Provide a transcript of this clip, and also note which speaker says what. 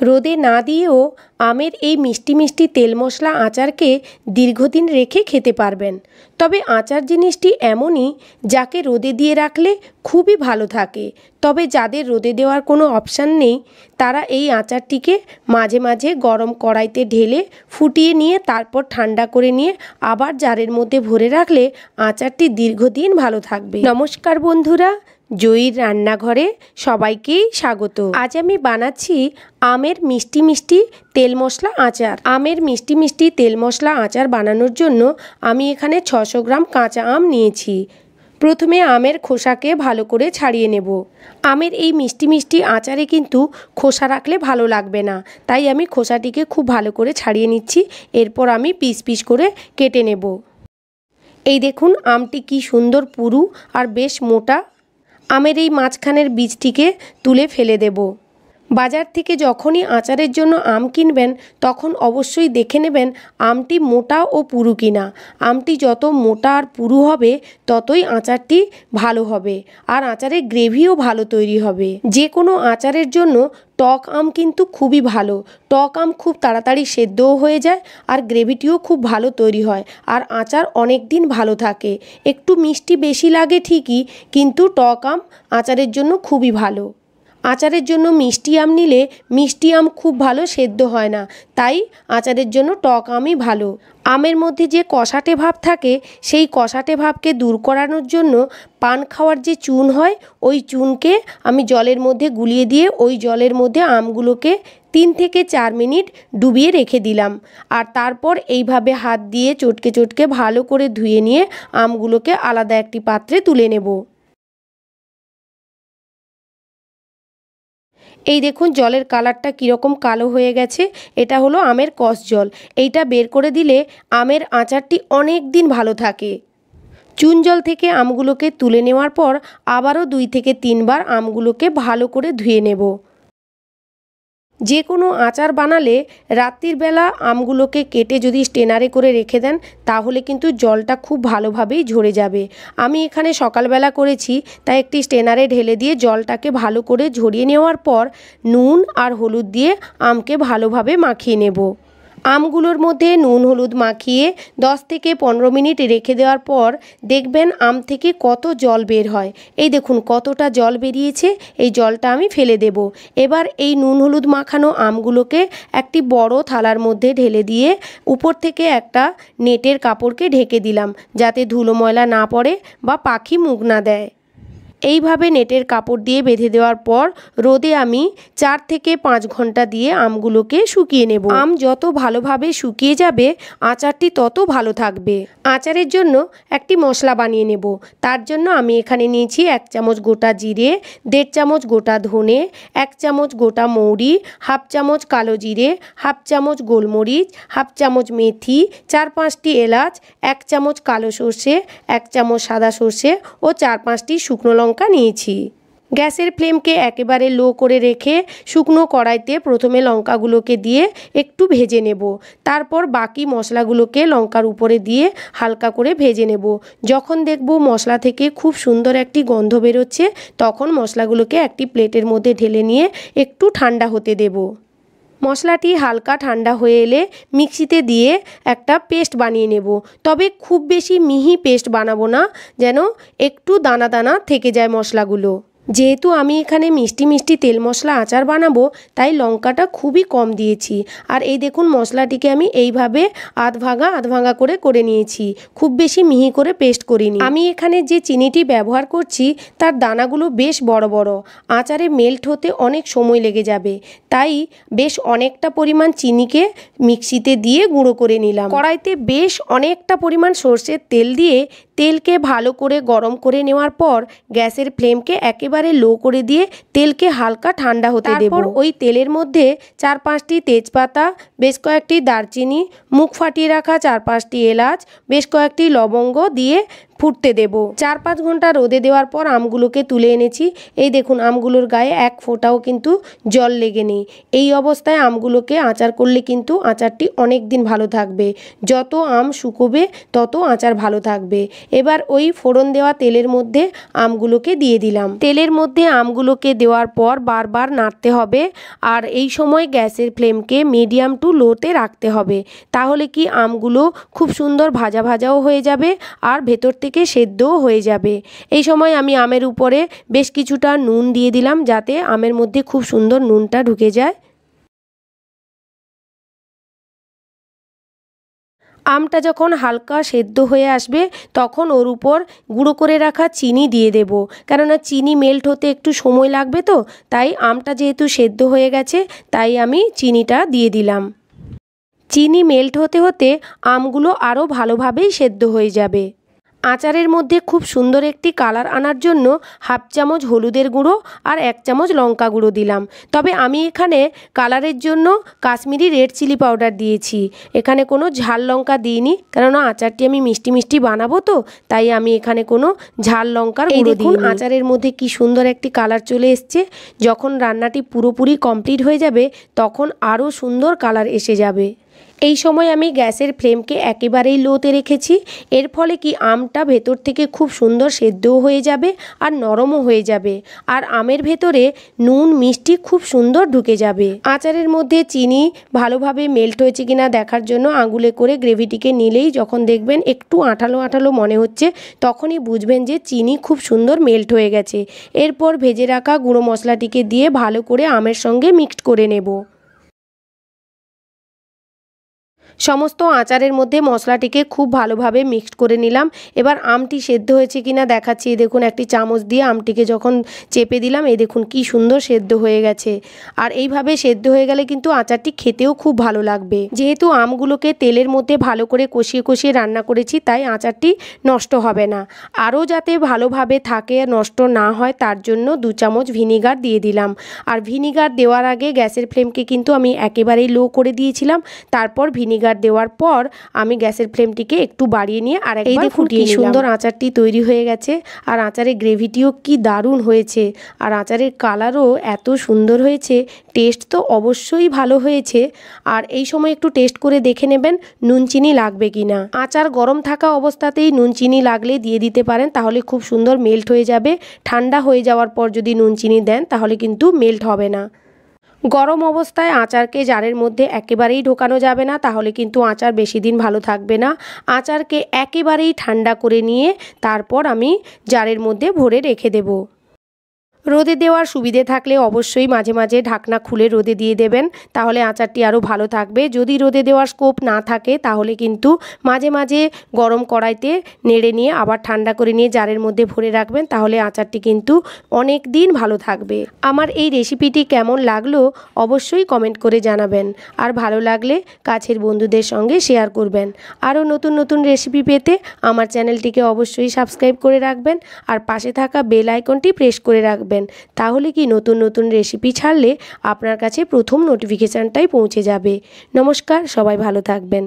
Speaker 1: রোদে না দিয়েও আমের এই মিষ্টি মিষ্টি তেল মশলা আচারকে দীর্ঘদিন রেখে খেতে পারবেন। তবে আচার জিনিসটি এমনই যাকে রোদে দিয়ে রাখলে খুবই ভালো থাকে। তবে যাদের রোদে দেওয়ার কোনো অপশান নেই তারা এই আচারটিকে মাঝে মাঝে গরম কড়াইতে ঢেলে ফুটিয়ে নিয়ে তারপর ঠান্ডা করে নিয়ে আবার জারের মধ্যে ভরে রাখলে আচারটি দীর্ঘদিন ভালো থাকবে। নমস্কার বন্ধুরা, জয়ীর রান্নাঘরে সবাইকেই স্বাগত। আজ আমি বানাচ্ছি আমের মিষ্টি মিষ্টি তেল মশলা আচার। আমের মিষ্টি মিষ্টি তেল মশলা আচার বানানোর জন্য আমি এখানে 600 গ্রাম কাঁচা আম নিয়েছি। প্রথমে আমের খোসাকে ভালো করে ছাড়িয়ে নেব। আমের এই মিষ্টি মিষ্টি আচারে কিন্তু খোসা রাখলে ভালো লাগবে না, তাই আমি খোসাটিকে খুব ভালো করে ছাড়িয়ে নিচ্ছি। এরপর আমি পিস পিস করে কেটে নেব। এই দেখুন আমটি কি সুন্দর পুরু আর বেশ মোটা। আমের এই মাঝখানের বীজটিকে তুলে ফেলে দেব। বাজার থেকে যখনই আচারের জন্য আম কিনবেন তখন অবশ্যই দেখে নেবেন আমটি মোটা ও পুরু কিনা। আমটি যত মোটা আর পুরু হবে ততই আচারটি ভালো হবে আর আচারের গ্রেভিও ভালো তৈরি হবে। যে কোনো আচারের জন্য টক আম কিন্তু খুবই ভালো। টক আম খুব তাড়াতাড়ি সেদ্ধও হয়ে যায় আর গ্রেভিটিও খুব ভালো তৈরি হয় আর আচার অনেক দিন ভালো থাকে। একটু মিষ্টি বেশি লাগে ঠিকই, কিন্তু টক আম আচারের জন্য খুবই ভালো। আচারের জন্য মিষ্টি আম নিলে মিষ্টি আম খুব ভালো সেদ্ধ হয় না, তাই আচারের জন্য টক আমই ভালো। আমের মধ্যে যে কষাটে ভাব থাকে সেই কষাটে ভাবকে দূর করানোর জন্য পান খাওয়ার যে চুন হয় ওই চুনকে আমি জলের মধ্যে গুলিয়ে দিয়ে ওই জলের মধ্যে আমগুলোকে 3 থেকে 4 মিনিট ডুবিয়ে রেখে দিলাম। আর তারপর এইভাবে হাত দিয়ে চটকে চটকে ভালো করে ধুয়ে নিয়ে আমগুলোকে আলাদা একটি পাত্রে তুলে নেব। এই দেখুন জলের কালারটা কীরকম কালো হয়ে গেছে, এটা হলো আমের কষ জল। এইটা বের করে দিলে আমের আচারটি অনেক দিন ভালো থাকে। চুন জল থেকে আমগুলোকে তুলে নেওয়ার পর আবারও 2 থেকে 3 বার আমগুলোকে ভালো করে ধুয়ে নেব। যে কোনো আচার বানালে রাত্রির বেলা আমগুলোকে কেটে যদি স্টেনারে করে রেখে দেন তাহলে কিন্তু জলটা খুব ভালোভাবেই ঝরে যাবে। আমি এখানে সকালবেলা করেছি, তাই একটি স্টেনারে ঢেলে দিয়ে জলটাকে ভালো করে ঝরিয়ে নেওয়ার পর নুন আর হলুদ দিয়ে আমকে ভালোভাবে মাখিয়ে নেব। আমগুলোর মধ্যে নুন হলুদ মাখিয়ে 10 থেকে 15 মিনিট রেখে দেওয়ার পর দেখবেন আম থেকে কত জল বের হয়। এই দেখুন কতটা জল বেরিয়েছে, এই জলটা আমি ফেলে দেব। এবার এই নুন হলুদ মাখানো আমগুলোকে একটি বড় থালার মধ্যে ঢেলে দিয়ে উপর থেকে একটা নেটের কাপড়কে ঢেকে দিলাম, যাতে ধুলো ময়লা না পড়ে বা পাখি মুখ না দেয়। এইভাবে নেটের কাপড় দিয়ে বেঁধে দেওয়ার পর রোদে আমি 4 থেকে 5 ঘন্টা দিয়ে আমগুলোকে শুকিয়ে নেব। আম যত ভালোভাবে শুকিয়ে যাবে আচারটি তত ভালো থাকবে। আচারের জন্য একটি মশলা বানিয়ে নেব। তার জন্য আমি এখানে নিয়েছি 1 চামচ গোটা জিরে, 1.5 চামচ গোটা ধনে, 1 চামচ গোটা মৌরি, 1/2 চামচ কালো জিরে, 1/2 চামচ গোলমরিচ, 1/2 চামচ মেথি, 4-5টি এলাচ, 1 চামচ কালো সর্ষে, 1 চামচ সাদা সর্ষে ও 4-5টি শুকনো লঙ্কা নিয়েছি। গ্যাসের ফ্লেমকে একেবারে লো করে রেখে শুকনো কড়াইতে প্রথমে লঙ্কাগুলোকে দিয়ে একটু ভেজে নেব। তারপর বাকি মশলাগুলোকে লঙ্কার উপরে দিয়ে হালকা করে ভেজে নেব। যখন দেখব মশলা থেকে খুব সুন্দর একটি গন্ধ বেরোচ্ছে তখন মশলাগুলোকে একটি প্লেটের মধ্যে ঢেলে নিয়ে একটু ঠান্ডা হতে দেব। মশলাটি হালকা ঠান্ডা হয়ে এলে মিক্সিতে দিয়ে একটা পেস্ট বানিয়ে নেব। তবে খুব বেশি মিহি পেস্ট বানাবো না, যেন একটু দানা দানা থেকে যায় মশলাগুলো। যেহেতু আমি এখানে মিষ্টি মিষ্টি তেল মশলা আচার বানাবো তাই লঙ্কাটা খুবই কম দিয়েছি। আর এই দেখুন মশলাটিকে আমি এইভাবে আধ ভাঙা করে নিয়েছি, খুব বেশি মিহি করে পেস্ট করিনি। আমি এখানে যে চিনিটি ব্যবহার করছি তার দানাগুলো বেশ বড় বড়, আচারে মেল্ট হতে অনেক সময় লেগে যাবে, তাই বেশ অনেকটা পরিমাণ চিনিকে মিক্সিতে দিয়ে গুঁড়ো করে নিলাম। কড়াইতে বেশ অনেকটা পরিমাণ সর্ষের তেল দিয়ে তেলকে ভালো করে গরম করে নেওয়ার পর গ্যাসের ফ্লেমকে একেবারে লো করে দিয়ে তেলকে হালকা ঠান্ডা হতে দেব। তারপর ওই তেলের মধ্যে 4-5টি তেজপাতা, বেশ কয়েকটি দারচিনি, মুখ ফাটিয়ে রাখা 4-5টি এলাচ, বেশ কয়েকটি লবঙ্গ দিয়ে ফুটতে দেব। 4-5 ঘন্টা রোদে দেওয়ার পর আমগুলোকে তুলে এনেছি। এই দেখুন আমগুলোর গায়ে এক ফোঁটাও কিন্তু জল লেগে নেই। এই অবস্থায় আমগুলোকে আচার করলে কিন্তু আচারটি অনেক দিন ভালো থাকবে। যত আম শুকোবে তত আচার ভালো থাকবে। এবার ওই ফোড়ন দেওয়া তেলের মধ্যে আমগুলোকে দিয়ে দিলাম। তেলের মধ্যে আমগুলোকে দেওয়ার পর বারবার নাড়তে হবে। আর এই সময় গ্যাসের ফ্লেমকে মিডিয়াম টু লোতে রাখতে হবে। তাহলে কি আমগুলো খুব সুন্দর ভাজা ভাজাও হয়ে যাবে আর ভেতর থেকে সেদ্ধও হয়ে যাবে। এই সময় আমি আমের উপরে বেশ কিছুটা নুন দিয়ে দিলাম, যাতে আমের মধ্যে খুব সুন্দর নুনটা ঢুকে যায়। আমটা যখন হালকা সেদ্ধ হয়ে আসবে তখন ওর উপর গুঁড়ো করে রাখা চিনি দিয়ে দেব, কেননা চিনি মেল্ট হতে একটু সময় লাগবে, তো তাই আমটা যেহেতু সেদ্ধ হয়ে গেছে তাই আমি চিনিটা দিয়ে দিলাম। চিনি মেল্ট হতে হতে আমগুলো আরও ভালোভাবেই সেদ্ধ হয়ে যাবে। আচারের মধ্যে খুব সুন্দর একটি কালার আনার জন্য হাফ চামচ হলুদের গুঁড়ো আর 1 চামচ লঙ্কা গুঁড়ো দিলাম। তবে আমি এখানে কালারের জন্য কাশ্মীরি রেড চিলি পাউডার দিয়েছি। এখানে কোনো ঝাল লঙ্কা দিইনি, কেননা আচারটি আমি মিষ্টি মিষ্টি বানাবো, তো তাই আমি এখানে কোনো ঝাল লঙ্কার গুঁড়ো দিইনি। আচারের মধ্যে কি সুন্দর একটি কালার চলে এসছে। যখন রান্নাটি পুরোপুরি কমপ্লিট হয়ে যাবে তখন আরও সুন্দর কালার এসে যাবে। এই সময় আমি গ্যাসের ফ্লেমকে একেবারেই লোতে রেখেছি। এর ফলে কি আমটা ভেতর থেকে খুব সুন্দর সেদ্ধও হয়ে যাবে আর নরমও হয়ে যাবে, আর আমের ভেতরে নুন মিষ্টি খুব সুন্দর ঢুকে যাবে। আচারের মধ্যে চিনি ভালোভাবে মেল্ট হয়েছে কিনা দেখার জন্য আঙুলে করে গ্রেভিটিকে নিলেই যখন দেখবেন একটু আঠালো আঠালো মনে হচ্ছে, তখনই বুঝবেন যে চিনি খুব সুন্দর মেল্ট হয়ে গেছে। এরপর ভেজে রাখা গুঁড়ো মশলাটিকে দিয়ে ভালো করে আমের সঙ্গে মিক্সড করে নেব। সমস্ত আচারের মধ্যে মশলাটিকে খুব ভালোভাবে মিক্সড করে নিলাম। এবার আমটি সেদ্ধ হয়েছে কিনা দেখাচ্ছি। এই দেখুন একটি চামচ দিয়ে আমটিকে যখন চেপে দিলাম, এই দেখুন কি সুন্দর সেদ্ধ হয়ে গেছে। আর এইভাবে সেদ্ধ হয়ে গেলে কিন্তু আচারটি খেতেও খুব ভালো লাগবে। যেহেতু আমগুলোকে তেলের মধ্যে ভালো করে কষিয়ে কষিয়ে রান্না করেছি, তাই আচারটি নষ্ট হবে না। আরও যাতে ভালোভাবে থাকে, নষ্ট না হয়, তার জন্য 2 চামচ ভিনিগার দিয়ে দিলাম। আর ভিনিগার দেওয়ার আগে গ্যাসের ফ্লেমকে কিন্তু আমি একেবারেই লো করে দিয়েছিলাম। তারপর ভিনিগার দেওয়ার পর আমি গ্যাসের ফ্লেমটিকে একটু বাড়িয়ে নিয়ে আরেকবার ফুটিয়ে নিলাম। সুন্দর আচারটি তৈরি হয়ে গেছে। আর আচারের গ্রেভিটিও কি দারুণ হয়েছে, আর আচারের কালারও এত সুন্দর হয়েছে। টেস্ট তো অবশ্যই ভালো হয়েছে। আর এই সময় একটু টেস্ট করে দেখে নেবেন নুন চিনি লাগবে কিনা। আচার গরম থাকা অবস্থাতেই নুন চিনি লাগলে দিয়ে দিতে পারেন, তাহলে খুব সুন্দর মেল্ট হয়ে যাবে। ঠান্ডা হয়ে যাওয়ার পর যদি নুন চিনি দেন তাহলে কিন্তু মেল্ট হবে না। গরম অবস্থায় আচারকে জারের মধ্যে একেবারেই ঢোকানো যাবে না, তাহলে কিন্তু আচার বেশি দিন ভালো থাকবে না। আচারকে একেবারেই ঠান্ডা করে নিয়ে তারপর আমি জারের মধ্যে ভরে রেখে দেব। রোদে দেওয়ার সুবিধে থাকলে অবশ্যই মাঝে মাঝে ঢাকনা খুলে রোদে দিয়ে দেবেন, তাহলে আচারটি আরও ভালো থাকবে। যদি রোদে দেওয়ার স্কোপ না থাকে তাহলে কিন্তু মাঝে মাঝে গরম কড়াইতে নেড়ে নিয়ে আবার ঠান্ডা করে নিয়ে জারের মধ্যে ভরে রাখবেন, তাহলে আচারটি কিন্তু অনেক দিন ভালো থাকবে। আমার এই রেসিপিটি কেমন লাগলো অবশ্যই কমেন্ট করে জানাবেন, আর ভালো লাগলে কাছের বন্ধুদের সঙ্গে শেয়ার করবেন। আরও নতুন নতুন রেসিপি পেতে আমার চ্যানেলটিকে অবশ্যই সাবস্ক্রাইব করে রাখবেন, আর পাশে থাকা বেল আইকনটি প্রেস করে রাখবেন। তাহলে কি নতুন নতুন রেসিপি ছাড়লে আপনার কাছে প্রথম নোটিফিকেশানটাই পৌঁছে যাবে। নমস্কার, সবাই ভালো থাকবেন।